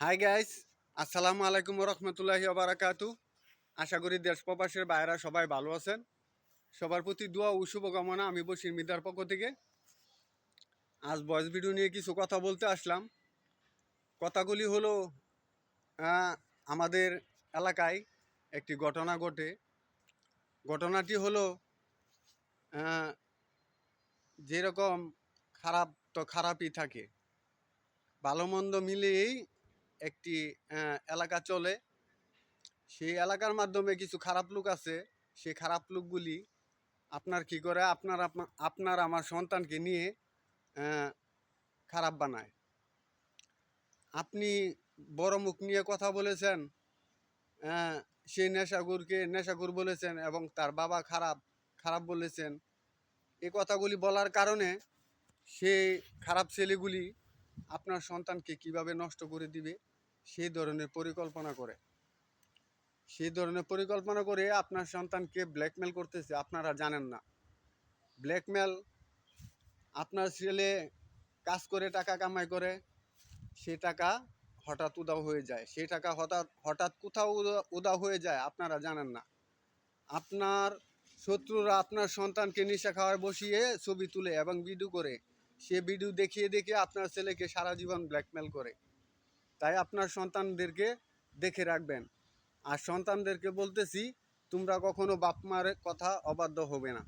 Hi guys, আসসালামু আলাইকুম রহমতুল্লাহি বারাকাতু। আশা করি দেশ প্রবাসের বাইরা সবাই ভালো আছেন। সবার প্রতি দোয়া ও শুভকামনা। আমি বশির মিদার পক্ষ থেকে আজ ভয়েস ভিডিও নিয়ে কিছু কথা বলতে আসলাম। কথাগুলি হলো আমাদের এলাকায় একটি ঘটনা ঘটে। ঘটনাটি হলো আহ, যেরকম খারাপ তো খারাপই থাকে, ভালো মন্দ মিলিয়েই একটি এলাকা চলে। সেই এলাকার মাধ্যমে কিছু খারাপ লোক আছে। সেই খারাপ লোকগুলি আপনার কি করে আপনার আমার সন্তানকে নিয়ে খারাপ বানায়। আপনি বড় মুখ নিয়ে কথা বলেছেন, সেই নেশাগুরকে নেশাগুর বলেছেন এবং তার বাবা খারাপ খারাপ বলেছেন। এই কথাগুলি বলার কারণে সেই খারাপ ছেলেগুলি আপনার সন্তানকে কিভাবে নষ্ট করে দিবে সেই ধরনের পরিকল্পনা করে আপনার সন্তানকে ব্ল্যাকমেল করতেছে। আপনারা জানেন না ব্ল্যাকমেল। আপনার ছেলে কাজ করে টাকা কামাই করে, সে টাকা হঠাৎ উধাও হয়ে যায়। সেই টাকা হঠাৎ হঠাৎ কোথাও উধাও হয়ে যায় আপনারা জানেন না। আপনার শত্রুরা আপনার সন্তানকে নেশা খাওয়ায় বসিয়ে ছবি তুলে এবং ভিডিও করে, সে ভিডিও দেখিয়ে দেখিয়ে আপনার ছেলেকে সারা জীবন ব্ল্যাকমেল করে। তাই আপনার সন্তানদেরকে দেখে রাখবেন। আর সন্তানদেরকে বলতেছি, তোমরা কখনো বাপ মার কথা অবাধ্য হবে না।